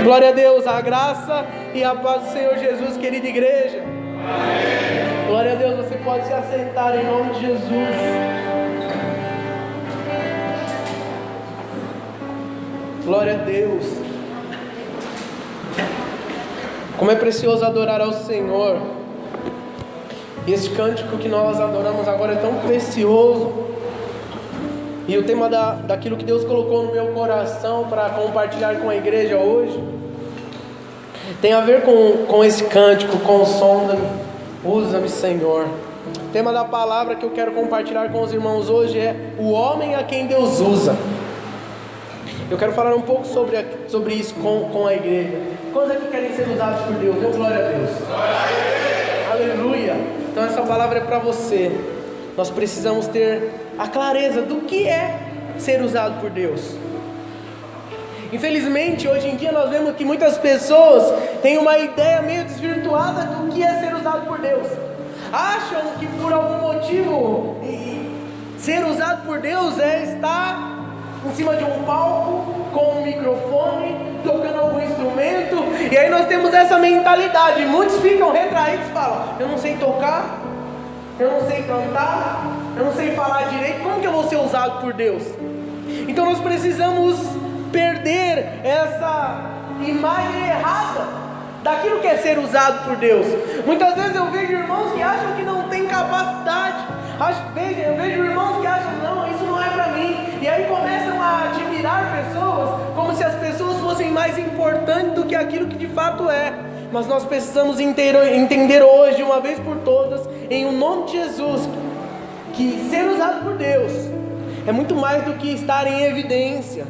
Glória a Deus, a graça e a paz do Senhor Jesus, querida igreja. Amém. Glória a Deus, você pode se assentar em nome de Jesus. Glória a Deus. Como é precioso adorar ao Senhor. E esse cântico que nós adoramos agora é tão precioso. E o tema daquilo que Deus colocou no meu coração para compartilhar com a igreja hoje tem a ver com esse cântico, com o sonda-me, usa-me, Senhor. O tema da palavra que eu quero compartilhar com os irmãos hoje é o homem a quem Deus usa. Eu quero falar um pouco sobre isso com a igreja. Quantos aqui querem ser usados por Deus? Dê glória a Deus. Aleluia. Então essa palavra é para você. Nós precisamos ter a clareza do que é ser usado por Deus. Infelizmente, hoje em dia nós vemos que muitas pessoas têm uma ideia meio desvirtuada do que é ser usado por Deus. Acham que por algum motivo ser usado por Deus é estar em cima de um palco com um microfone, tocando algum instrumento. E aí nós temos essa mentalidade. Muitos ficam retraídos e falam: eu não sei tocar, eu não sei cantar, eu não sei falar direito, como que eu vou ser usado por Deus? Então nós precisamos perder essa imagem errada daquilo que é ser usado por Deus. Muitas vezes eu vejo irmãos que acham que não tem capacidade. Eu vejo irmãos que acham: não, isso não é para mim. E aí começam a admirar pessoas como se as pessoas fossem mais importantes do que aquilo que de fato é. Mas nós precisamos entender hoje, de uma vez por todas, em o nome de Jesus, que ser usado por Deus é muito mais do que estar em evidência.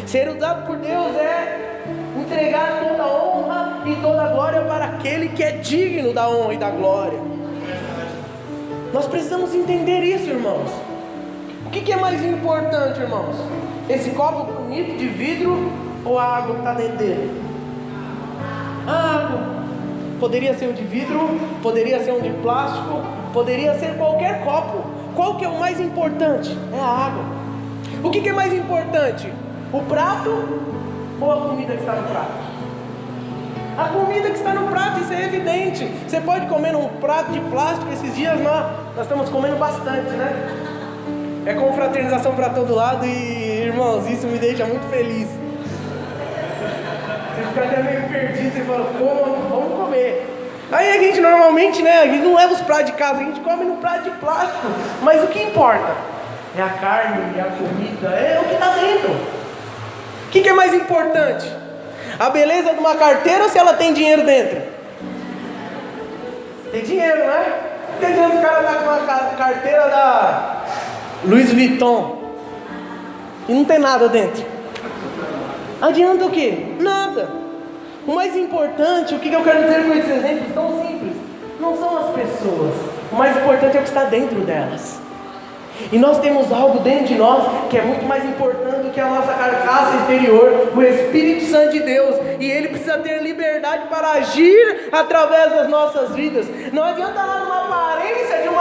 Ser usado por Deus é entregar toda a honra e toda a glória para aquele que é digno da honra e da glória. Nós precisamos entender isso, irmãos. O que é mais importante, irmãos? Esse copo bonito de vidro ou a água que está dentro dele? A água. Poderia ser um de vidro, poderia ser um de plástico, poderia ser qualquer copo. Qual que é o mais importante? É a água. O que é mais importante? O prato ou a comida que está no prato? A comida que está no prato, isso é evidente. Você pode comer num prato de plástico. Esses dias nós estamos comendo bastante, né? É confraternização para todo lado e, irmãos, isso me deixa muito feliz. Você fica até meio perdido, você fala: vamos comer. Aí a gente normalmente, né, a gente não leva os pratos de casa, a gente come no prato de plástico. Mas o que importa é a carne, é a comida, é o que está dentro. O que é mais importante? A beleza de uma carteira ou se ela tem dinheiro dentro? Tem dinheiro, né? Não adianta o cara estar com uma carteira da Louis Vuitton e não tem nada dentro. Adianta o quê? Nada. O mais importante, o que eu quero dizer com esses exemplos tão simples, não são as pessoas. O mais importante é o que está dentro delas. E nós temos algo dentro de nós que é muito mais importante do que a nossa carcaça exterior, o Espírito Santo de Deus. E Ele precisa ter liberdade para agir através das nossas vidas. Não adianta dar uma aparência de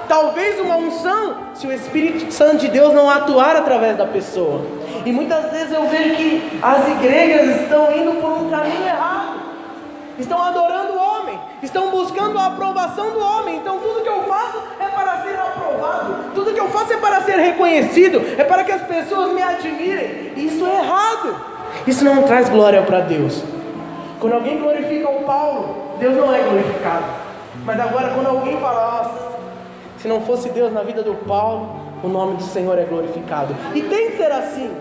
talvez uma unção, se o Espírito Santo de Deus não atuar através da pessoa. E muitas vezes eu vejo que as igrejas estão indo por um caminho errado. Estão adorando o homem, estão buscando a aprovação do homem. Então tudo que eu faço é para ser aprovado, tudo que eu faço é para ser reconhecido, é para que as pessoas me admirem. Isso é errado. Isso não traz glória para Deus. Quando alguém glorifica o Paulo, Deus não é glorificado. Mas agora quando alguém fala: nossa, se não fosse Deus na vida do Paulo, o nome do Senhor é glorificado. E tem que ser assim.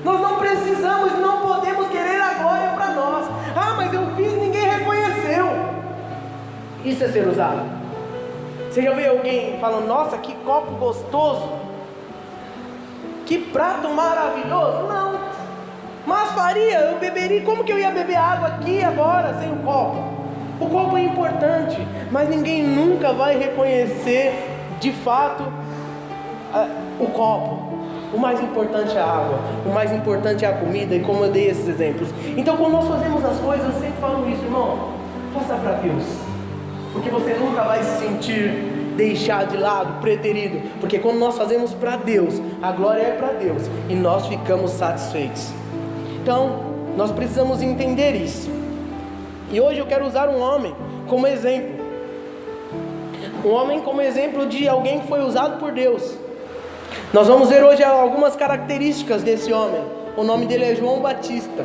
Nós não precisamos, não podemos querer a glória para nós. Ah, mas eu fiz e ninguém reconheceu. Isso é ser usado. Você já viu alguém falando: nossa, que copo gostoso, que prato maravilhoso? Não. Mas eu beberia. Como que eu ia beber água aqui agora sem o copo? O copo é importante, mas ninguém nunca vai reconhecer de fato o copo. O mais importante é a água, o mais importante é a comida, e como eu dei esses exemplos. Então quando nós fazemos as coisas, eu sempre falo isso: irmão, faça para Deus, porque você nunca vai se sentir deixado de lado, preterido, porque quando nós fazemos para Deus, a glória é para Deus, e nós ficamos satisfeitos. Então, Nós precisamos entender isso. E hoje eu quero usar um homem como exemplo. Um homem como exemplo de alguém que foi usado por Deus. Nós vamos ver hoje algumas características desse homem. O nome dele é João Batista.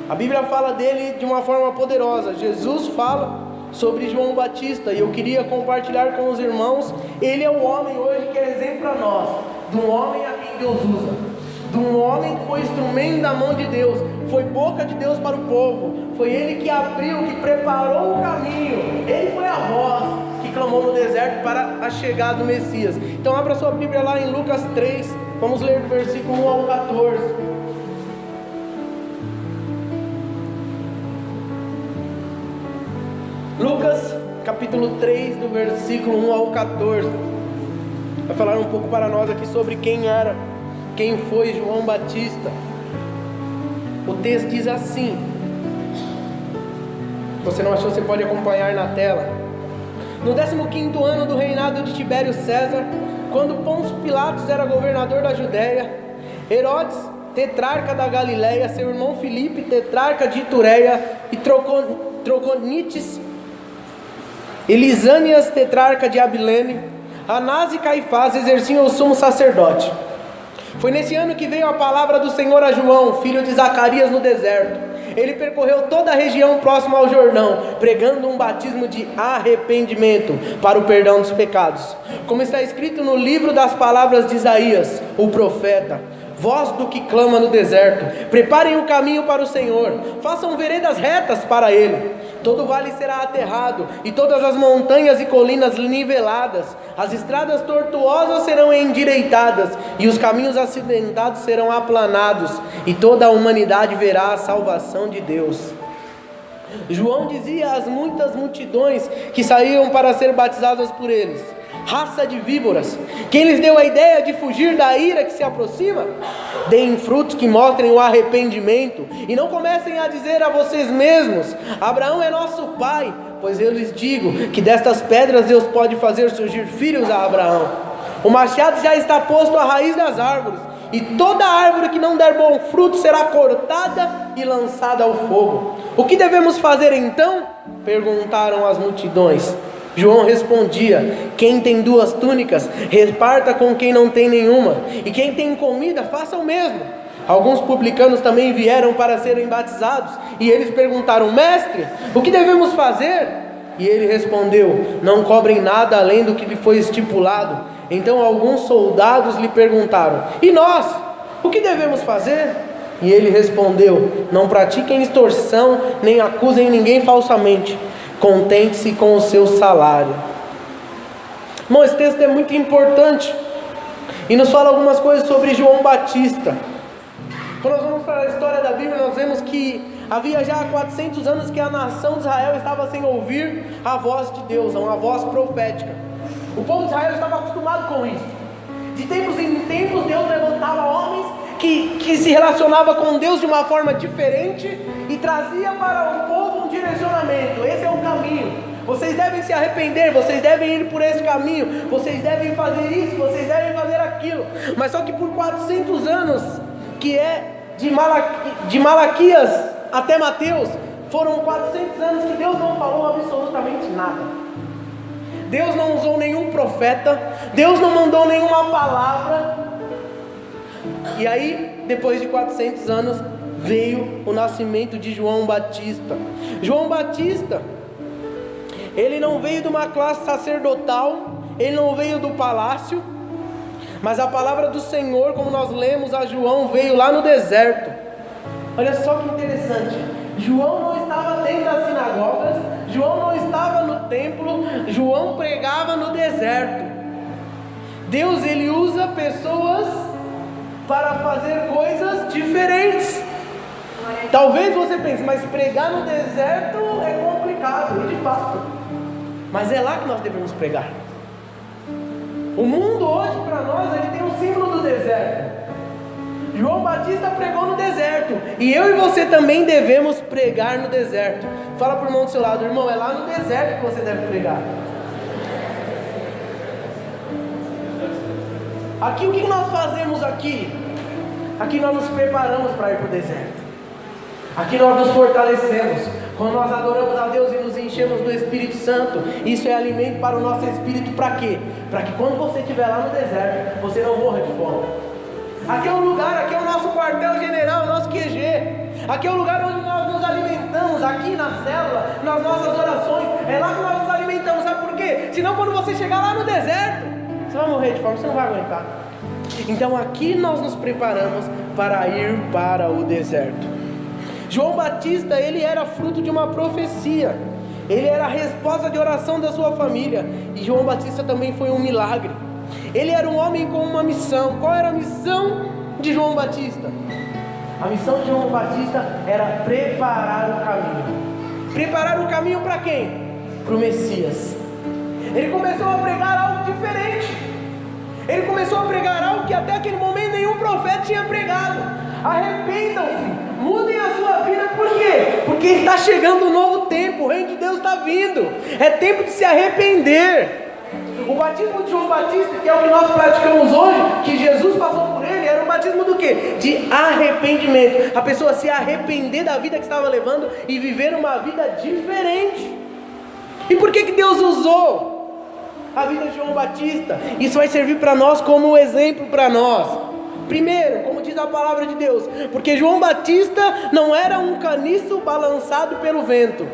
A Bíblia fala dele de uma forma poderosa. Jesus fala sobre João Batista, e eu queria compartilhar com os irmãos. Ele é o homem hoje que é exemplo para nós, de um homem a quem Deus usa, de um homem que foi instrumento da mão de Deus, foi boca de Deus para o povo, foi ele que abriu, que preparou o caminho, ele foi a voz que clamou no deserto para a chegada do Messias. Então abra sua Bíblia lá em Lucas 3, vamos ler do versículo 1 ao 14. Lucas capítulo 3, do versículo 1 ao 14. Vai falar um pouco para nós aqui sobre quem foi João Batista. O texto diz assim, se você não achou, você pode acompanhar na tela. No 15º ano do reinado de Tibério César, quando Pôncio Pilatos era governador da Judéia, Herodes, tetrarca da Galiléia, seu irmão Filipe, tetrarca de Itureia, e Troconites, Elisânias, tetrarca de Abilene, Anás e Caifás exerciam o sumo sacerdote. Foi nesse ano que veio a palavra do Senhor a João, filho de Zacarias, no deserto. Ele percorreu toda a região próxima ao Jordão, pregando um batismo de arrependimento para o perdão dos pecados. Como está escrito no livro das palavras de Isaías, o profeta: voz do que clama no deserto, preparem o caminho para o Senhor, façam veredas retas para Ele. Todo vale será aterrado, e todas as montanhas e colinas niveladas, as estradas tortuosas serão endireitadas, e os caminhos acidentados serão aplanados, e toda a humanidade verá a salvação de Deus. João dizia às muitas multidões que saíam para ser batizadas por eles: raça de víboras, quem lhes deu a ideia de fugir da ira que se aproxima? Deem frutos que mostrem o arrependimento, e não comecem a dizer a vocês mesmos: Abraão é nosso pai, pois eu lhes digo que destas pedras Deus pode fazer surgir filhos a Abraão. O machado já está posto à raiz das árvores, e toda árvore que não der bom fruto será cortada e lançada ao fogo. O que devemos fazer então? Perguntaram as multidões. João respondia: quem tem 2 túnicas, reparta com quem não tem nenhuma, e quem tem comida, faça o mesmo. Alguns publicanos também vieram para serem batizados, e eles perguntaram: mestre, o que devemos fazer? E ele respondeu: não cobrem nada além do que lhe foi estipulado. Então alguns soldados lhe perguntaram: e nós, o que devemos fazer? E ele respondeu: não pratiquem extorsão, nem acusem ninguém falsamente. Contente-se com o seu salário. Bom, esse texto é muito importante e nos fala algumas coisas sobre João Batista. Quando nós vamos para a história da Bíblia, nós vemos que havia já 400 anos que a nação de Israel estava sem ouvir a voz de Deus, uma voz profética. O povo de Israel estava acostumado com isso. De tempos em tempos Deus levantava homens que se relacionava com Deus de uma forma diferente e trazia para o povo um direcionamento. Esse é o caminho, vocês devem se arrepender, vocês devem ir por esse caminho, vocês devem fazer isso, vocês devem fazer aquilo. Mas só que por 400 anos, que é de Malaquias até Mateus, foram 400 anos que Deus não falou absolutamente nada. Deus não usou nenhum profeta, Deus não mandou nenhuma palavra. E aí, depois de 400 anos, veio o nascimento de João Batista. João Batista, ele não veio de uma classe sacerdotal, ele não veio do palácio, mas a palavra do Senhor, como nós lemos a João, veio lá no deserto. Olha só que interessante, João não estava dentro das sinagogas, João não estava no templo, João pregava no deserto. Deus, ele usa pessoas para fazer coisas diferentes. Talvez você pense, mas pregar no deserto é complicado, e de fato, mas é lá que nós devemos pregar. O mundo hoje para nós, ele tem um símbolo do deserto. João Batista pregou no deserto, e eu e você também devemos pregar no deserto. Fala para o irmão do seu lado: irmão, é lá no deserto que você deve pregar. Aqui, o que nós fazemos aqui? Aqui nós nos preparamos para ir para o deserto. Aqui nós nos fortalecemos. Quando nós adoramos a Deus e nos enchemos do Espírito Santo, isso é alimento para o nosso espírito. Para quê? Para que quando você estiver lá no deserto, você não morra de fome. Aqui é o lugar, aqui é o nosso quartel-general, o nosso QG. Aqui é o lugar onde nós nos alimentamos, aqui na célula, nas nossas orações. É lá que nós nos alimentamos, sabe por quê? Senão quando você chegar lá no deserto, você vai morrer de fome, você não vai aguentar. Então aqui nós nos preparamos para ir para o deserto. João Batista, ele era fruto de uma profecia. Ele era a resposta de oração da sua família. E João Batista também foi um milagre. Ele era um homem com uma missão. Qual era a missão de João Batista? A missão de João Batista era preparar o caminho. Preparar o caminho para quem? Para o Messias. Ele começou a pregar algo diferente. Ele começou a pregar algo que até aquele momento nenhum profeta tinha pregado. Arrependam-se, mudem a sua vida. Por quê? Porque está chegando um novo tempo. O reino de Deus está vindo. É tempo de se arrepender. O batismo de João Batista, que é o que nós praticamos hoje, que Jesus passou por ele, era um batismo do quê? De arrependimento. A pessoa se arrepender da vida que estava levando e viver uma vida diferente. E por que Deus usou a vida de João Batista? Isso vai servir para nós como exemplo para nós. Primeiro, como diz a palavra de Deus, porque João Batista não era um caniço balançado pelo vento.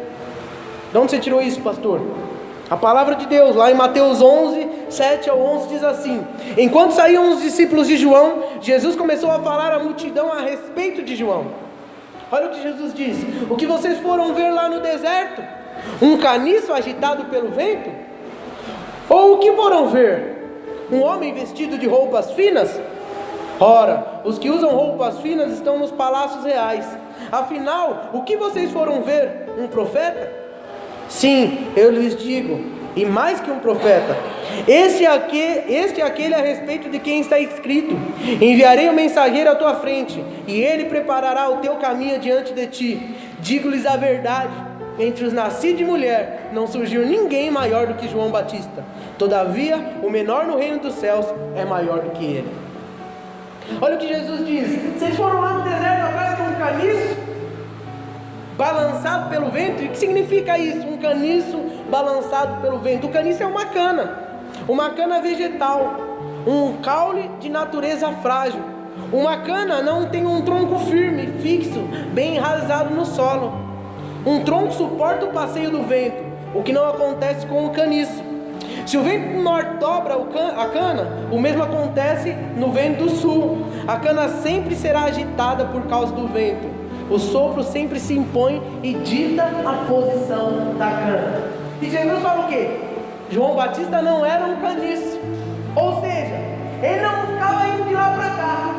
De onde você tirou isso, pastor? A palavra de Deus, lá em Mateus 11, 7 ao 11, diz assim: enquanto saíam os discípulos de João, Jesus começou a falar à multidão a respeito de João. Olha o que Jesus diz: o que vocês foram ver lá no deserto? Um caniço agitado pelo vento? Ou o que foram ver? Um homem vestido de roupas finas? Ora, os que usam roupas finas estão nos palácios reais. Afinal, o que vocês foram ver? Um profeta? Sim, eu lhes digo, e mais que um profeta. Este é aquele a respeito de quem está escrito: enviarei o mensageiro à tua frente, e ele preparará o teu caminho diante de ti. Digo-lhes a verdade, entre os nascidos de mulher não surgiu ninguém maior do que João Batista. Todavia, o menor no reino dos céus é maior do que ele. Olha o que Jesus diz: vocês foram lá no deserto atrás de um caniço balançado pelo vento? E o que significa isso? Um caniço balançado pelo vento. O caniço é uma cana vegetal, um caule de natureza frágil. Uma cana não tem um tronco firme, fixo, bem enraizado no solo. Um tronco suporta o passeio do vento, o que não acontece com o caniço. Se o vento do norte dobra a cana, o mesmo acontece no vento do sul. A cana sempre será agitada por causa do vento. O sopro sempre se impõe e dita a posição da cana. E Jesus fala o quê? João Batista não era um caniço. Ou seja, ele não ficava indo de lá para cá.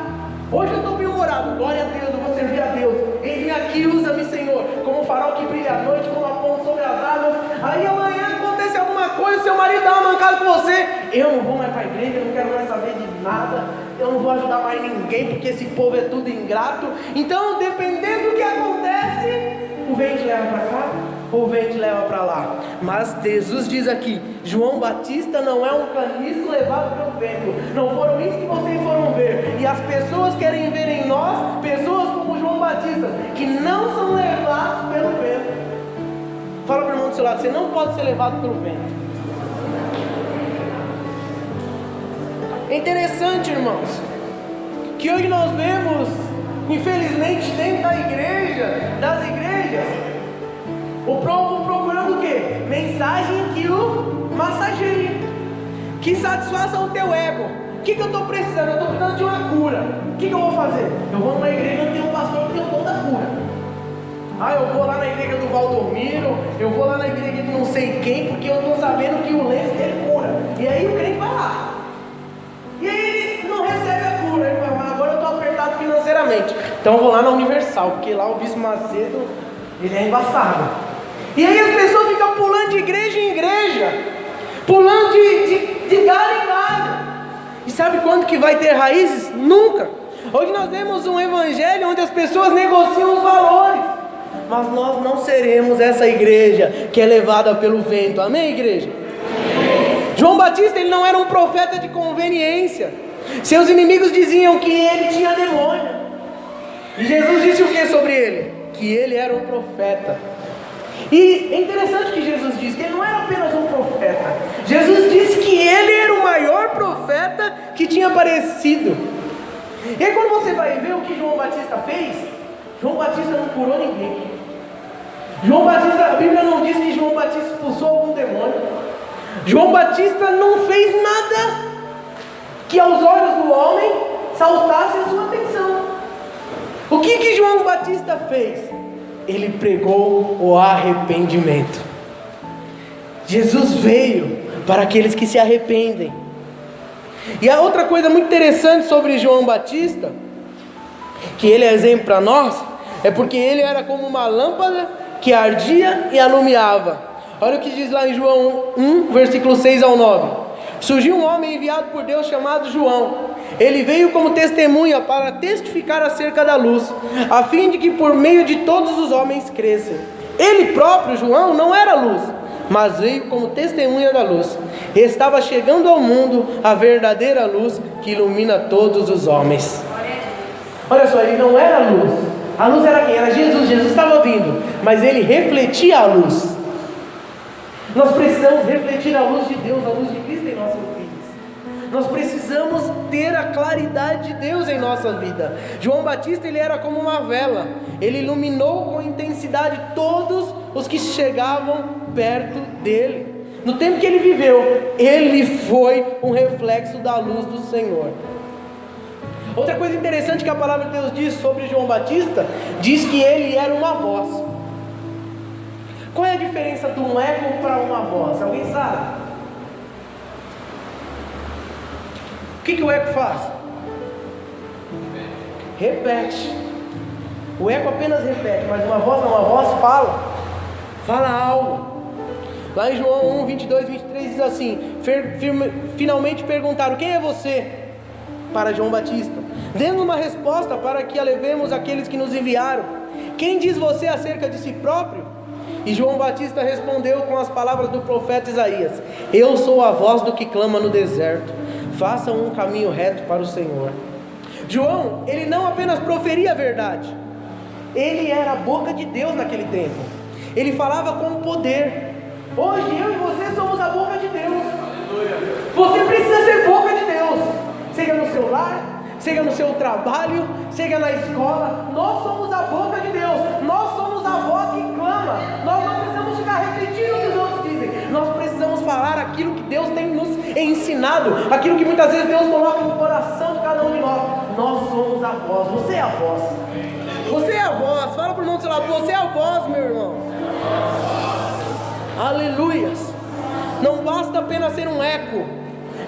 Hoje eu estou bem-humorado, glória a Deus, eu vou servir a Deus. Vem aqui, usa-me, Senhor, como um farol que brilha à noite, como a ponte sobre as águas. Aí amanhã acontece alguma coisa, seu marido dá uma mancada com você. Eu não vou mais para a igreja, eu não quero mais saber de nada. Eu não vou ajudar mais ninguém, porque esse povo é tudo ingrato. Então, dependendo do que acontece, o vento leva para cá, ou o vento leva para lá. Mas Jesus diz aqui: João Batista não é um caniço levado pelo vento. Não foram isso que vocês foram ver. E as pessoas querem ver em nós pessoas como João Batista, que não são levados pelo vento. Fala para o irmão do seu lado: você não pode ser levado pelo vento. É interessante, irmãos, que hoje nós vemos, infelizmente, dentro das igrejas, o povo procurando o quê? Mensagem que o massageie, que satisfaça o teu ego. O que eu estou precisando? Eu estou precisando de uma cura. O que eu vou fazer? Eu vou numa igreja onde tem um pastor que tem o dom da cura. Eu vou lá na igreja do Valdomiro, eu vou lá na igreja de não sei quem, porque eu estou sabendo que o lenço dele cura. E aí o crente vai lá. E aí ele não recebe a cura. Ele fala: mas agora eu estou apertado financeiramente, então eu vou lá na Universal, porque lá o Bispo Macedo, ele é embaçado. E aí as pessoas ficam pulando de igreja em igreja, pulando de galho em galho. E sabe quando que vai ter raízes? Nunca. Hoje nós vemos um evangelho onde as pessoas negociam os valores, mas nós não seremos essa igreja que é levada pelo vento. Amém, igreja? João Batista, ele não era um profeta de conveniência. Seus inimigos diziam que ele tinha demônio. E Jesus disse o que sobre ele? que ele era um profeta. E é interessante que Jesus diz que ele não era apenas um profeta. Jesus disse que ele era o maior profeta que tinha aparecido. E aí quando você vai ver o que João Batista fez, João Batista não curou ninguém. João Batista, a Bíblia não diz que João Batista expulsou algum demônio. João Batista não fez nada que aos olhos do homem saltasse a sua atenção. O que João Batista fez? Ele pregou o arrependimento. Jesus veio para aqueles que se arrependem. E a outra coisa muito interessante sobre João Batista, que ele é exemplo para nós, é porque ele era como uma lâmpada que ardia e alumiava. Olha o que diz lá em João 1, versículo 6 ao 9. Surgiu um homem enviado por Deus chamado João. Ele veio como testemunha para testificar acerca da luz, a fim de que por meio de todos os homens crescem. Ele próprio, João, não era luz, mas veio como testemunha da luz. Estava chegando ao mundo a verdadeira luz que ilumina todos os homens. Olha só, ele não era luz. A luz era quem? Era Jesus. Jesus estava vindo, mas ele refletia a luz. Nós precisamos refletir a luz de Deus, a luz de Cristo em nossas vidas. Nós precisamos ter a claridade de Deus em nossa vida. João Batista, ele era como uma vela. Ele iluminou com intensidade todos os que chegavam perto dele. No tempo que ele viveu, ele foi um reflexo da luz do Senhor. Outra coisa interessante que a palavra de Deus diz sobre João Batista, diz que ele era uma voz. Qual é a diferença de um eco para uma voz? Alguém sabe? O que o eco faz? Repete. O eco apenas repete, mas uma voz não, uma voz fala algo. Lá em João 1, 22, 23 diz assim: finalmente perguntaram: quem é você? Para João Batista, dando uma resposta para que a levemos àqueles que nos enviaram. Quem diz você acerca de si próprio? E João Batista respondeu com as palavras do profeta Isaías: eu sou a voz do que clama no deserto, façam um caminho reto para o Senhor. João, ele não apenas proferia a verdade, ele era a boca de Deus naquele tempo. Ele falava com poder. Hoje eu e você somos a boca de Deus. Você precisa ser boca de Deus, seja no seu lar, seja no seu trabalho, seja na escola. Nós somos a boca de Deus. Nós somos a voz que clama. Nós não precisamos ficar repetindo o que os outros dizem. Nós precisamos falar aquilo que Deus tem nos ensinado, aquilo que muitas vezes Deus coloca no coração de cada um de nós. Nós somos a voz. Você é a voz. Você é a voz. Fala para o irmão do seu lado: você é a voz, meu irmão. Aleluias. Não basta apenas ser um eco,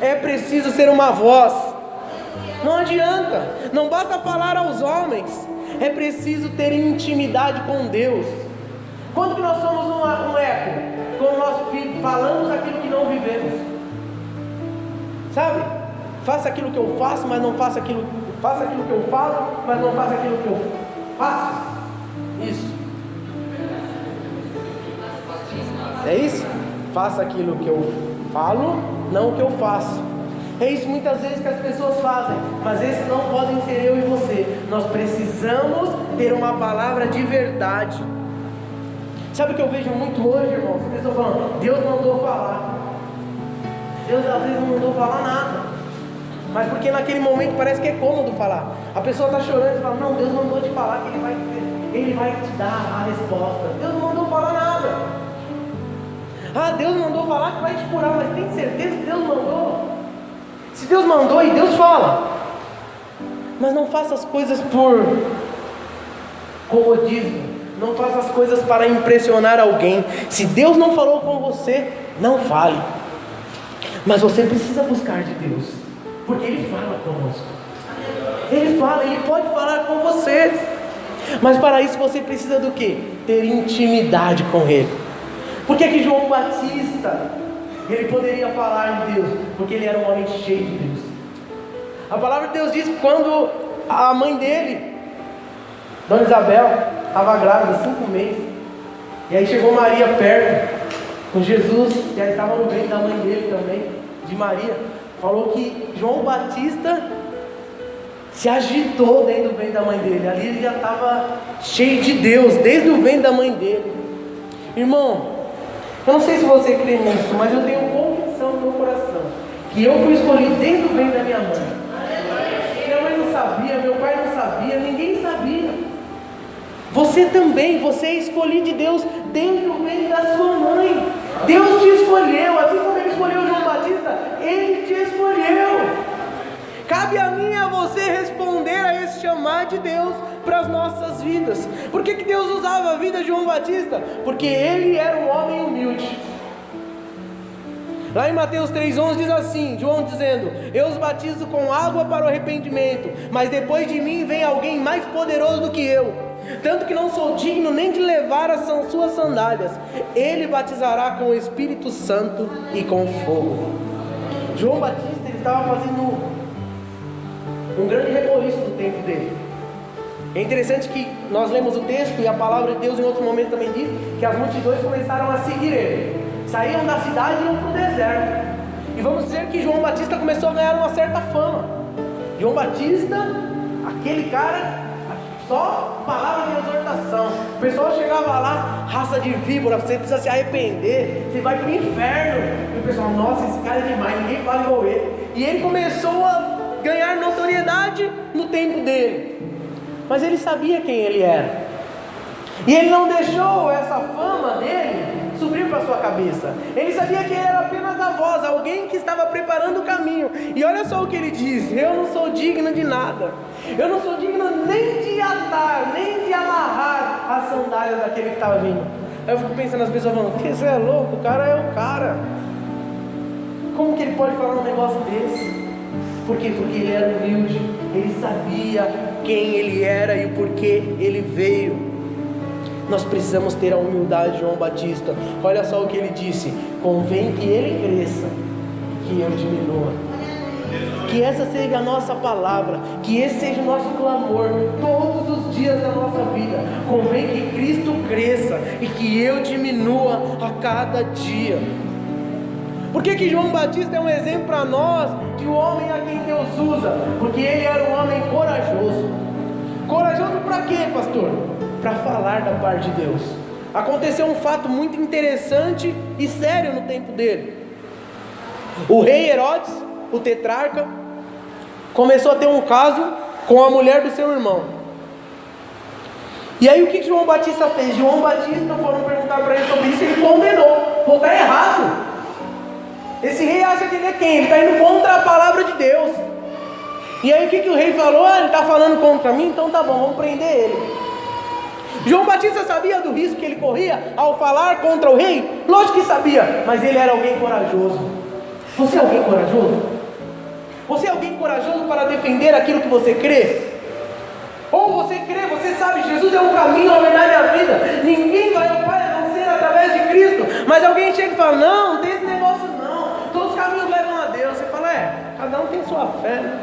é preciso ser uma voz. Não adianta, não basta falar aos homens, é preciso ter intimidade com Deus. Quando que nós somos um eco? Quando nós falamos aquilo que não vivemos. Sabe? Faça aquilo que eu faço, mas não faça aquilo. Faça aquilo que eu falo, mas não faça aquilo que eu faço. Isso. É isso? Faça aquilo que eu falo, não o que eu faço. É isso muitas vezes que as pessoas fazem, mas esses não podem ser eu e você. Nós precisamos ter uma palavra de verdade. Sabe o que eu vejo muito hoje, irmãos? As pessoas falando: Deus mandou falar. Deus às vezes não mandou falar nada, mas porque naquele momento parece que é cômodo falar. A pessoa está chorando e fala: não, Deus mandou te falar que Ele vai te dar a resposta. Deus não mandou falar nada. Ah, Deus mandou falar que vai te curar, mas tem certeza que Deus mandou? Se Deus mandou, e Deus fala. Mas não faça as coisas por comodismo. Não faça as coisas para impressionar alguém. Se Deus não falou com você, não fale. Mas você precisa buscar de Deus, porque Ele fala conosco. Ele fala, Ele pode falar com você. Mas para isso você precisa do quê? Ter intimidade com Ele. Por que João Batista, ele poderia falar de Deus? Porque ele era um homem cheio de Deus. A palavra de Deus diz que quando a mãe dele, Dona Isabel, estava grávida, 5 meses, e aí chegou Maria perto, com Jesus, que aí estava no ventre da mãe dele também, de Maria, falou que João Batista se agitou dentro do ventre da mãe dele. Ali ele já estava cheio de Deus, desde o ventre da mãe dele. Irmão, eu não sei se você crê nisso, mas eu tenho convicção no meu coração que eu fui escolhido desde o ventre da minha mãe. Minha mãe não sabia, meu pai não sabia, ninguém sabia. Você também, você é escolhido de Deus desde o ventre da sua mãe. Deus te escolheu, assim como Ele escolheu João Batista, Ele te escolheu. Cabe a mim e a você responder a esse chamado de Deus para as nossas vidas. Por que Deus usava a vida de João Batista? Porque ele era um homem humilde. Lá em Mateus 3,11 diz assim, João dizendo: eu os batizo com água para o arrependimento, mas depois de mim vem alguém mais poderoso do que eu, tanto que não sou digno nem de levar as suas sandálias. Ele batizará com o Espírito Santo e com fogo. João Batista, ele estava fazendo um grande reboliço do tempo dele. É interessante que nós lemos o texto e a palavra de Deus em outro momento também diz que as multidões começaram a seguir ele. Saíam da cidade e iam para o deserto. E vamos dizer que João Batista começou a ganhar uma certa fama. João Batista, aquele cara, só palavra de exortação. O pessoal chegava lá, raça de víbora, você precisa se arrepender, você vai para o inferno. E o pessoal, nossa, esse cara é demais, ninguém fala igual ele. E ele começou a ganhar notoriedade no tempo dele. Mas ele sabia quem ele era. E ele não deixou essa fama dele subir para sua cabeça. Ele sabia que ele era apenas a voz, alguém que estava preparando o caminho. E olha só o que ele diz: eu não sou digno de nada. Eu não sou digno nem de atar, nem de amarrar as sandálias daquele que estava vindo. Aí eu fico pensando, as pessoas falando: que você é louco, o cara é o cara. Como que ele pode falar um negócio desse? Por quê? Porque ele era humilde. Ele sabia quem ele era e o porquê ele veio. Nós precisamos ter a humildade de João Batista. Olha só o que ele disse: convém que ele cresça, que eu diminua. Que essa seja a nossa palavra, que esse seja o nosso clamor todos os dias da nossa vida. Convém que Cristo cresça e que eu diminua a cada dia. Por que João Batista é um exemplo para nós de um homem a quem Deus usa? Porque ele era um homem corajoso. Corajoso para quê, pastor? Para falar da parte de Deus. Aconteceu um fato muito interessante e sério no tempo dele. O rei Herodes, o tetrarca, começou a ter um caso com a mulher do seu irmão. E aí o que João Batista fez? João Batista, foram perguntar para ele sobre isso e ele condenou. Pô, está errado. Esse rei acha que ele é quem? Ele está indo contra a palavra de Deus. E aí o que o rei falou? Ele está falando contra mim? Então tá bom, vamos prender ele. João Batista sabia do risco que ele corria ao falar contra o rei? Lógico que sabia, mas ele era alguém corajoso. Você é alguém corajoso? Você é alguém corajoso para defender aquilo que você crê? Ou você crê, você sabe, Jesus é o caminho, a verdade e a vida. Ninguém vai ao Pai a não ser através de Cristo. Mas alguém chega e fala: não, não tem esse negócio não. Todos os caminhos levam a Deus. Você fala: cada um tem sua fé, né?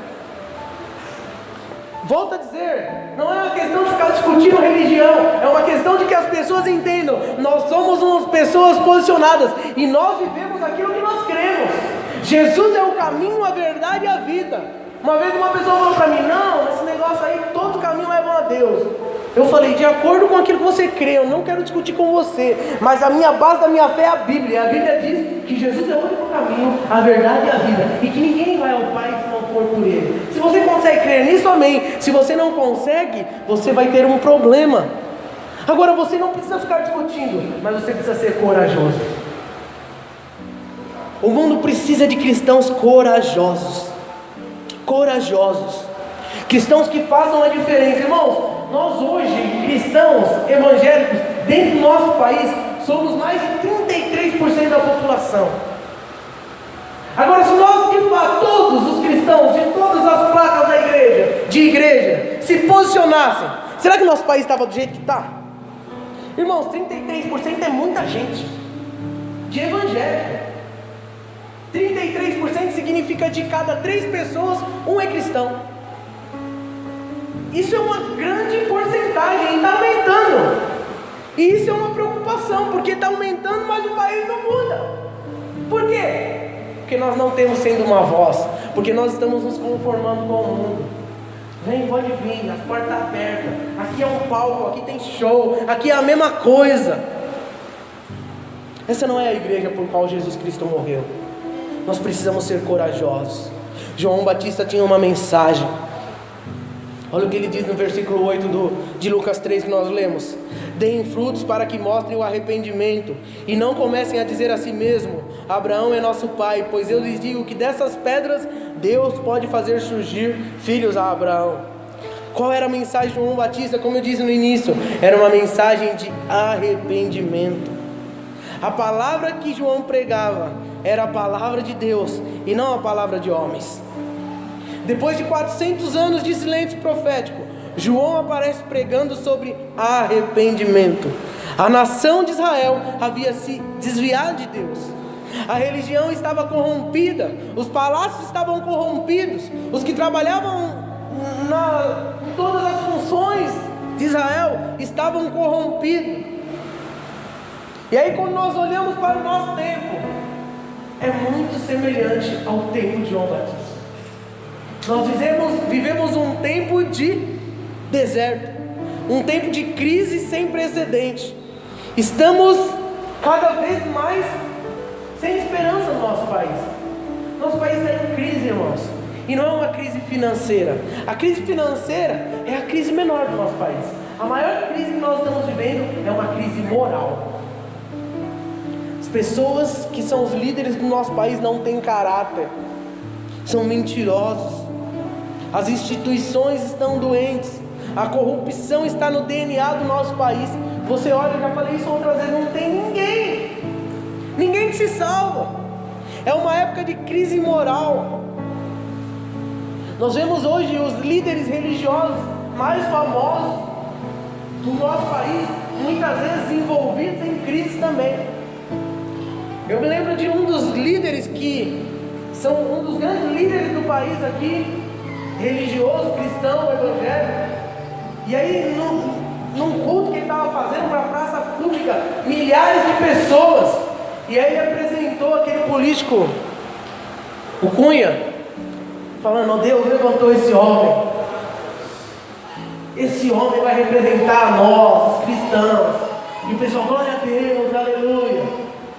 Volto a dizer, não é uma questão de ficar discutindo religião, é uma questão de que as pessoas entendam, nós somos umas pessoas posicionadas, e nós vivemos aquilo que nós cremos. Jesus é o caminho, a verdade e a vida. Uma vez uma pessoa falou para mim: não, esse negócio aí, todo caminho leva a Deus. Eu falei: de acordo com aquilo que você crê, eu não quero discutir com você, mas a minha base da minha fé é a Bíblia. A Bíblia diz que Jesus é o único caminho, a verdade e a vida, e que ninguém vai ao Pai se não for por Ele. Se você consegue crer nisso, amém. Se você não consegue, você vai ter um problema. Agora, você não precisa ficar discutindo, mas você precisa ser corajoso. O mundo precisa de cristãos corajosos. Corajosos. Cristãos que façam a diferença. Irmãos, nós hoje, cristãos evangélicos, dentro do nosso país, somos mais de 33% da população. Agora, se nós, de fato, todos os cristãos, de todas as placas da igreja, se posicionassem, será que o nosso país estava do jeito que está? Irmãos, 33% é muita gente de evangélico. 33% significa de cada 3 pessoas, um é cristão. Isso é uma grande porcentagem e está aumentando. E isso é uma preocupação, porque está aumentando, mas o país não muda. Por quê? Porque nós não temos sendo uma voz, porque nós estamos nos conformando com o mundo. Vem, pode vir, as portas estão abertas. Aqui é um palco, aqui tem show, aqui é a mesma coisa. Essa não é a igreja por qual Jesus Cristo morreu. Nós precisamos ser corajosos. João Batista tinha uma mensagem. Olha o que ele diz no versículo 8 de Lucas 3 que nós lemos: deem frutos para que mostrem o arrependimento, e não comecem a dizer a si mesmo: Abraão é nosso pai, pois eu lhes digo que dessas pedras Deus pode fazer surgir filhos a Abraão. Qual era a mensagem de João Batista? Como eu disse no início, era uma mensagem de arrependimento. A palavra que João pregava era a palavra de Deus e não a palavra de homens. Depois de 400 anos de silêncio profético, João aparece pregando sobre arrependimento. A nação de Israel havia se desviado de Deus. A religião estava corrompida, os palácios estavam corrompidos, os que trabalhavam em todas as funções de Israel estavam corrompidos. E aí, quando nós olhamos para o nosso tempo, é muito semelhante ao tempo de João Batista. Nós vivemos um tempo de deserto, um tempo de crise sem precedente. Estamos cada vez mais sem esperança no nosso país. Nosso país está em crise, irmãos. E não é uma crise financeira. A crise financeira é a crise menor do nosso país. A maior crise que nós estamos vivendo é uma crise moral. As pessoas que são os líderes do nosso país não têm caráter, são mentirosos. As instituições estão doentes, a corrupção está no DNA do nosso país. Você olha, eu já falei isso outras vezes, não tem ninguém que se salva. É uma época de crise moral. Nós vemos hoje os líderes religiosos mais famosos do nosso país, muitas vezes envolvidos em crise também. Eu me lembro de um dos líderes que são um dos grandes líderes do país aqui, religioso, cristão, evangélico. E aí, num culto que ele estava fazendo para a praça pública, milhares de pessoas. E aí ele apresentou aquele político, o Cunha, falando: oh, Deus levantou esse homem. Esse homem vai representar nós, os cristãos. E o pessoal: glória a Deus, aleluia.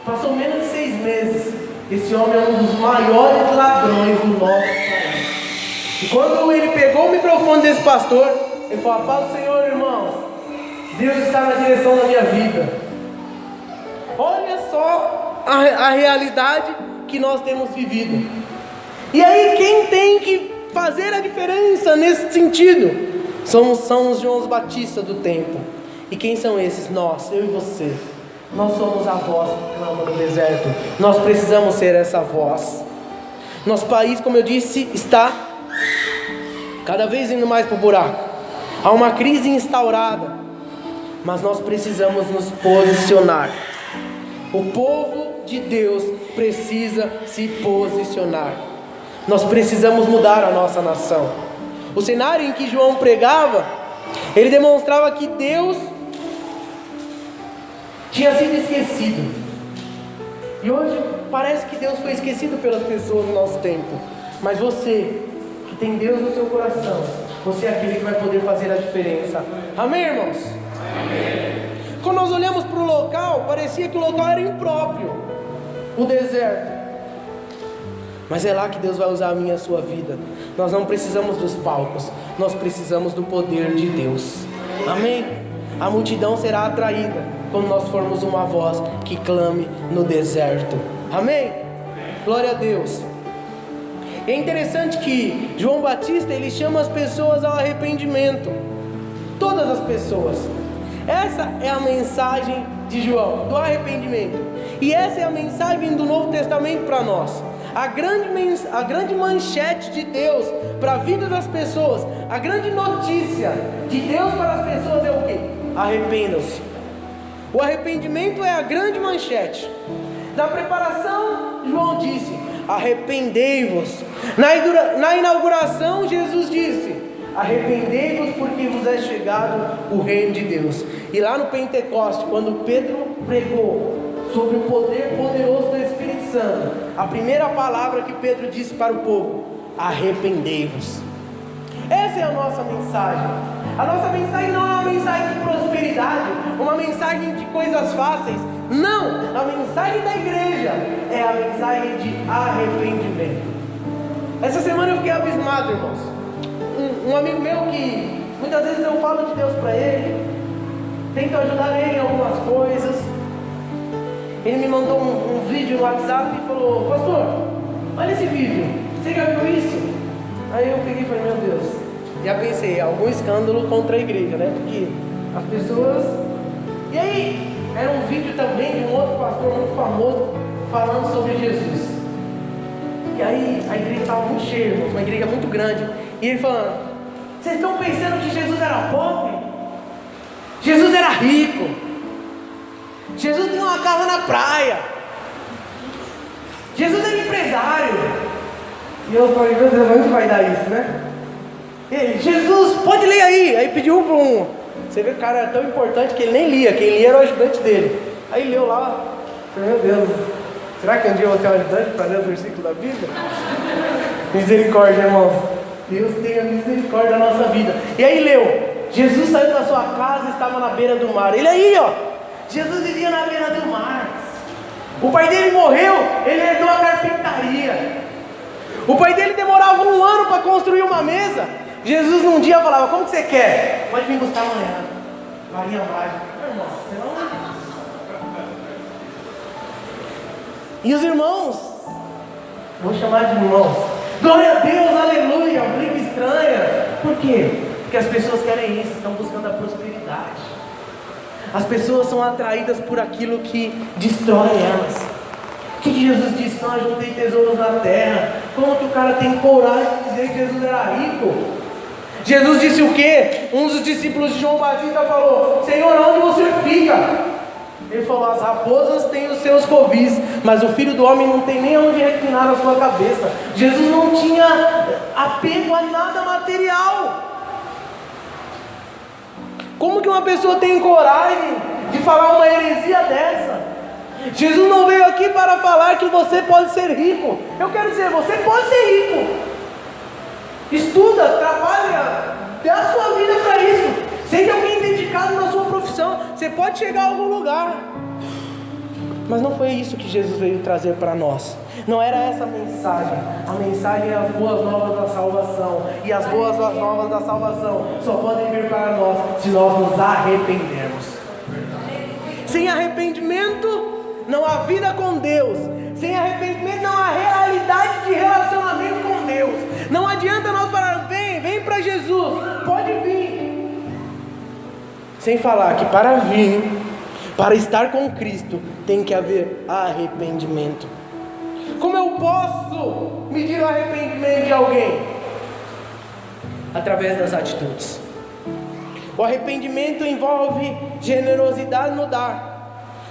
Passou menos de 6 meses. Esse homem é um dos maiores ladrões do nosso país. E quando ele pegou o microfone desse pastor, ele falou: paz do Senhor, irmãos, Deus está na direção da minha vida. Olha só a realidade que nós temos vivido. E aí, quem tem que fazer a diferença nesse sentido? São os João Batista do tempo. E quem são esses? Nós, eu e você. Nós somos a voz que clama no deserto. Nós precisamos ser essa voz. Nosso país, como eu disse, está cada vez indo mais para o buraco. Há uma crise instaurada, mas nós precisamos nos posicionar. O povo de Deus precisa se posicionar. Nós precisamos mudar a nossa nação. O cenário em que João pregava, ele demonstrava que Deus tinha sido esquecido. E hoje parece que Deus foi esquecido pelas pessoas no nosso tempo. Mas você, que tem Deus no seu coração, você é aquele que vai poder fazer a diferença. Amém, irmãos? Amém. Quando nós olhamos para o local, parecia que o local era impróprio, o deserto. Mas é lá que Deus vai usar a minha e a sua vida. Nós não precisamos dos palcos, nós precisamos do poder de Deus. Amém? A multidão será atraída quando nós formos uma voz que clame no deserto. Amém? Glória a Deus. É interessante que João Batista, ele chama as pessoas ao arrependimento. Todas as pessoas. Essa é a mensagem de João, do arrependimento. E essa é a mensagem do Novo Testamento para nós. A grande manchete de Deus para a vida das pessoas, a grande notícia de Deus para as pessoas é o quê? Arrependam-se. O arrependimento é a grande manchete. Na preparação, João disse: arrependei-vos. Na inauguração, Jesus disse: arrependei-vos, porque vos é chegado o reino de Deus. E lá no Pentecoste, quando Pedro pregou sobre o poder poderoso do Espírito Santo, a primeira palavra que Pedro disse para o povo: arrependei-vos. Essa Essa é a nossa mensagem. A nossa mensagem não é uma mensagem de prosperidade, uma mensagem de coisas fáceis. Não, a mensagem da igreja é a mensagem de arrependimento. Essa semana eu fiquei abismado, irmãos. Um amigo meu que muitas vezes eu falo de Deus para ele, tento ajudar ele em algumas coisas. Ele me mandou um vídeo no WhatsApp e falou: pastor, olha esse vídeo, você já viu isso? Aí eu peguei e falei: meu Deus, já pensei, algum escândalo contra a igreja, né? Porque as pessoas... E aí, era um vídeo também de um outro pastor muito famoso falando sobre Jesus. E aí a igreja estava muito cheia, irmãos, uma igreja muito grande. E ele falando: vocês estão pensando que Jesus era pobre? Jesus era rico. Jesus tinha uma casa na praia. Jesus era empresário. E eu falei: meu Deus, onde vai dar isso, né? Ele: Jesus, pode ler aí. Aí pediu para um. Você vê que o cara era tão importante que ele nem lia. Quem lia era o ajudante dele. Aí leu lá. Eu falei: meu Deus, será que um dia eu vou ter um ajudante para ler os versículos da Bíblia? Misericórdia, irmãos. Deus tenha misericórdia da nossa vida. E aí leu: Jesus saiu da sua casa e estava na beira do mar. Ele aí, ó. Jesus vivia na beira do mar. O pai dele morreu, ele herdou a carpintaria. O pai dele demorava 1 ano para construir uma mesa. Jesus num dia falava: como que você quer? Pode vir buscar amanhã. Varinha mágica. Irmão, não... E os irmãos, vou chamar de irmãos, glória a Deus, aleluia, briga estranha. Por quê? Porque as pessoas querem isso, estão buscando a prosperidade. As pessoas são atraídas por aquilo que destrói elas. O que Jesus disse? Não ajuntei tesouros na terra. Como que o cara tem coragem de dizer que Jesus era rico? Jesus disse o quê? Um dos discípulos de João Batista falou: Senhor, onde você fica? Ele falou: as raposas têm os seus covis, mas o Filho do Homem não tem nem onde reclinar a sua cabeça. Jesus não tinha apego a nada material. Como que uma pessoa tem coragem de falar uma heresia dessa? Jesus não veio aqui para falar que você pode ser rico. Eu quero dizer, você pode ser rico. Estuda, trabalha, dê a sua vida para isso. Seja alguém dedicado na sua profissão. Você pode chegar a algum lugar. Mas não foi isso que Jesus veio trazer para nós. Não era essa a mensagem. A mensagem é as boas novas da salvação. E as boas novas da salvação só podem vir para nós se nós nos arrependermos. Sem arrependimento não há vida com Deus. Sem arrependimento não há realidade de relacionamento com Deus. Não adianta nós falar: vem para Jesus, pode vir. Sem falar que para vir, para estar com Cristo, tem que haver arrependimento. Como eu posso medir o arrependimento de alguém? Através das atitudes. O arrependimento envolve generosidade no dar.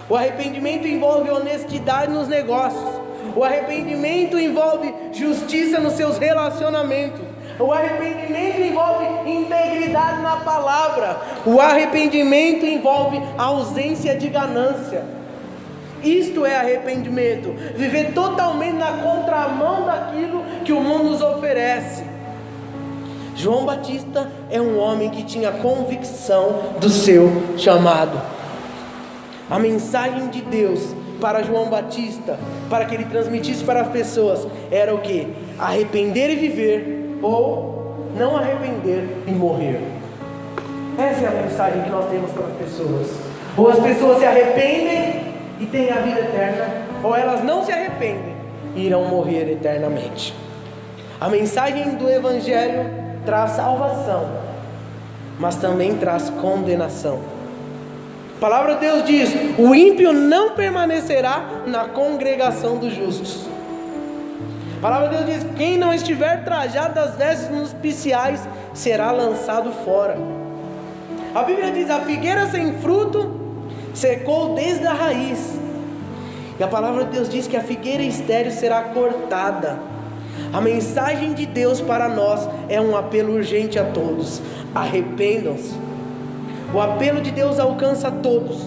O arrependimento envolve honestidade nos negócios. O arrependimento envolve justiça nos seus relacionamentos. O arrependimento envolve integridade na palavra. O arrependimento envolve ausência de ganância. Isto é arrependimento. Viver totalmente na contramão daquilo que o mundo nos oferece. João Batista é um homem que tinha convicção do seu chamado. A mensagem de Deus para João Batista, para que ele transmitisse para as pessoas, era o que? Arrepender e viver, ou não arrepender e morrer. Essa é a mensagem que nós temos para as pessoas. Ou as pessoas se arrependem e têm a vida eterna, ou elas não se arrependem e irão morrer eternamente. A mensagem do Evangelho traz salvação, mas também traz condenação. A palavra de Deus diz: o ímpio não permanecerá na congregação dos justos. A palavra de Deus diz: quem não estiver trajado das vestes nupciais será lançado fora. A Bíblia diz: a figueira sem fruto secou desde a raiz. E a palavra de Deus diz que a figueira estéril será cortada. A mensagem de Deus para nós é um apelo urgente a todos: arrependam-se. O apelo de Deus alcança todos.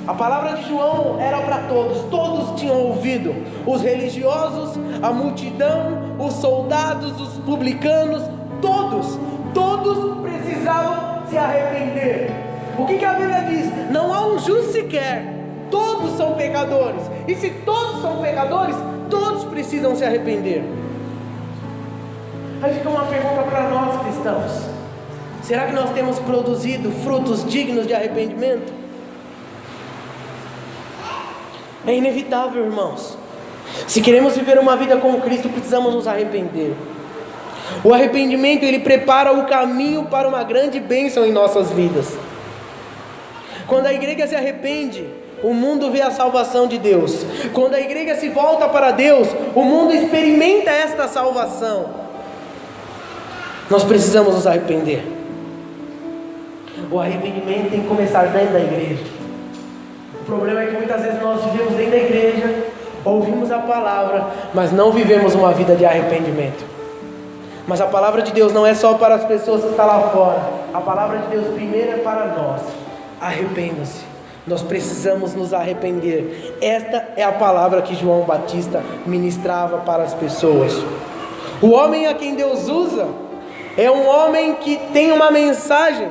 A palavra de João era para todos. Todos tinham ouvido. Os religiosos, a multidão, os soldados, os publicanos, todos Todos precisavam se arrepender. O que a Bíblia diz? Não há um justo sequer. Todos são pecadores. E se todos são pecadores, todos precisam se arrepender. Aí fica uma pergunta para nós cristãos: será que nós temos produzido frutos dignos de arrependimento? É inevitável, irmãos. Se queremos viver uma vida com Cristo, precisamos nos arrepender. O arrependimento, ele prepara o caminho para uma grande bênção em nossas vidas. Quando a igreja se arrepende, o mundo vê a salvação de Deus. Quando a igreja se volta para Deus, o mundo experimenta esta salvação. Nós precisamos nos arrepender. O arrependimento tem que começar dentro da igreja. O problema é que muitas vezes nós vivemos dentro da igreja, ouvimos a palavra, mas não vivemos uma vida de arrependimento. Mas a palavra de Deus não é só para as pessoas que estão lá fora. A palavra de Deus primeiro é para nós. Arrependam-se. Nós precisamos nos arrepender. Esta é a palavra que João Batista ministrava para as pessoas. O homem a quem Deus usa é um homem que tem uma mensagem.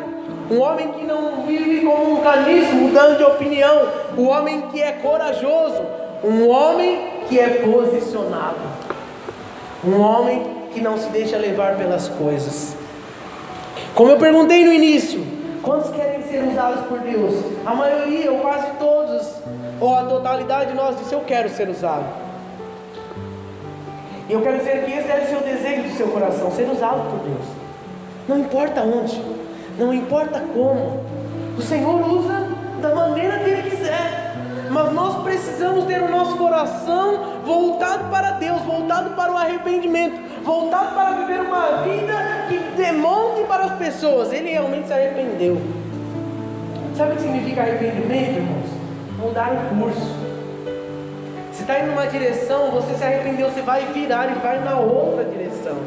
Um homem que não vive como um caniço mudando de opinião. Um homem que é corajoso. Um homem que é posicionado. Um homem que não se deixa levar pelas coisas. Como eu perguntei no início, quantos querem ser usados por Deus? A maioria, ou quase todos, ou a totalidade de nós disse: eu quero ser usado. E eu quero dizer que esse deve ser o desejo do seu coração, ser usado por Deus. Não importa onde, não importa como, o Senhor usa da maneira que Ele quiser. Mas nós precisamos ter o nosso coração voltado para Deus, voltado para o arrependimento, voltado para viver uma vida que demonstre para as pessoas: ele realmente se arrependeu. Sabe o que significa arrependimento, irmãos? Mudar o curso. Se está indo numa direção, você se arrependeu, você vai virar e vai na outra direção.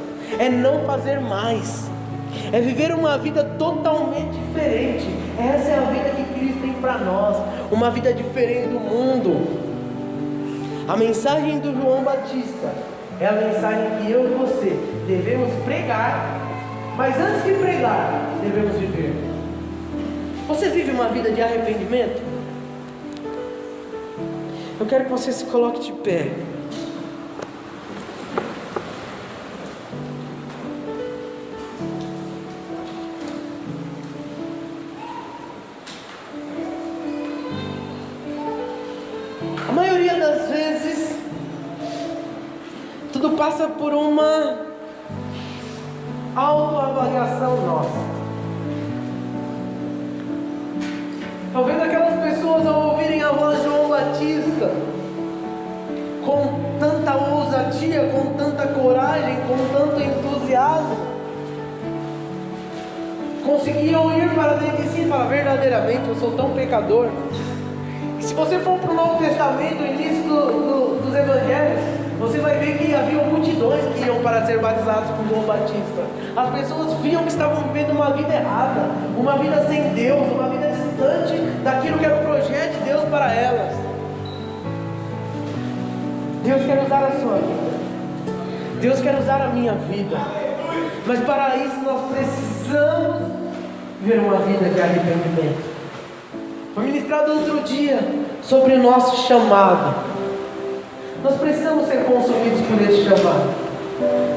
É não fazer mais. É viver uma vida totalmente diferente. Essa é a vida que Cristo tem para nós. Uma vida diferente do mundo. A mensagem do João Batista é a mensagem que eu e você devemos pregar. Mas antes de pregar, devemos viver. Você vive uma vida de arrependimento? Eu quero que você se coloque de pé. A maioria das vezes, tudo passa por uma autoavaliação nossa. Talvez aquelas pessoas, ao ouvirem a voz de João Batista, com tanta ousadia, com tanta coragem, com tanto entusiasmo, conseguiam ir para dentro de si e falar: verdadeiramente eu sou tão pecador. E se você for para o Novo Testamento, o início dos Evangelhos, você vai ver que havia multidões que iam para ser batizados por João Batista. As pessoas viam que estavam vivendo uma vida errada, uma vida sem Deus, uma vida distante daquilo que era o projeto de Deus para elas. Deus quer usar a sua vida, Deus quer usar a minha vida, mas para isso nós precisamos viver uma vida de arrependimento. Foi ministrado outro dia sobre o nosso chamado. Nós precisamos ser consumidos por esse chamado,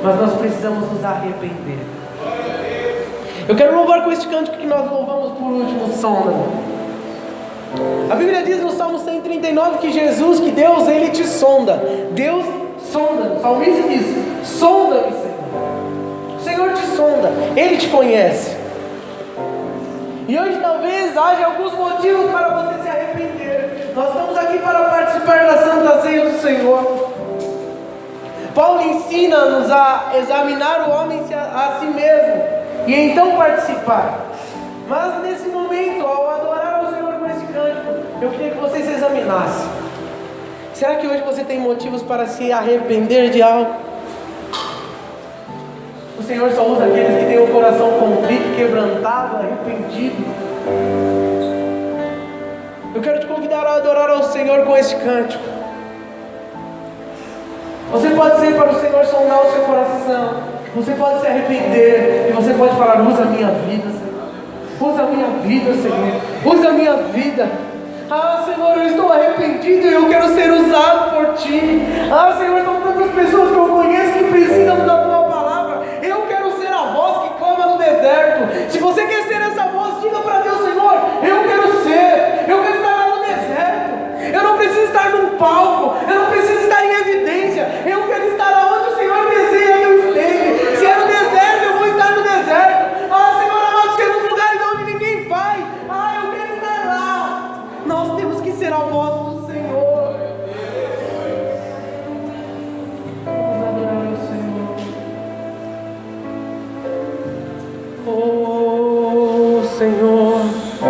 mas nós precisamos nos arrepender. Eu quero louvar com este cântico que nós louvamos por último: sonda-me. A Bíblia diz no Salmo 139 que Jesus, que Deus, Ele te sonda. Deus sonda. O salmista diz: sonda-me, Senhor. O Senhor te sonda, Ele te conhece. E hoje talvez haja alguns motivos para você se arrepender. Nós estamos aqui para participar da Santa Ceia do Senhor. Paulo ensina-nos a examinar o homem a si mesmo e então participar. Mas nesse momento, ao adorar ao Senhor com esse cântico, eu queria que você se examinasse. Será que hoje você tem motivos para se arrepender de algo? O Senhor só usa aqueles que têm o coração contrito, quebrantado, arrependido. Eu quero te convidar a adorar ao Senhor com este cântico. Você pode ser para o Senhor sondar o seu coração. Você pode se arrepender e você pode falar: usa a minha vida, Senhor. Usa a minha vida, Senhor. Usa a minha vida. Ah, Senhor, eu estou arrependido e eu quero ser usado por Ti. Ah, Senhor, são tantas pessoas que eu conheço que precisam da Tua palavra. Eu quero ser a voz que clama no deserto. Se você quer ser essa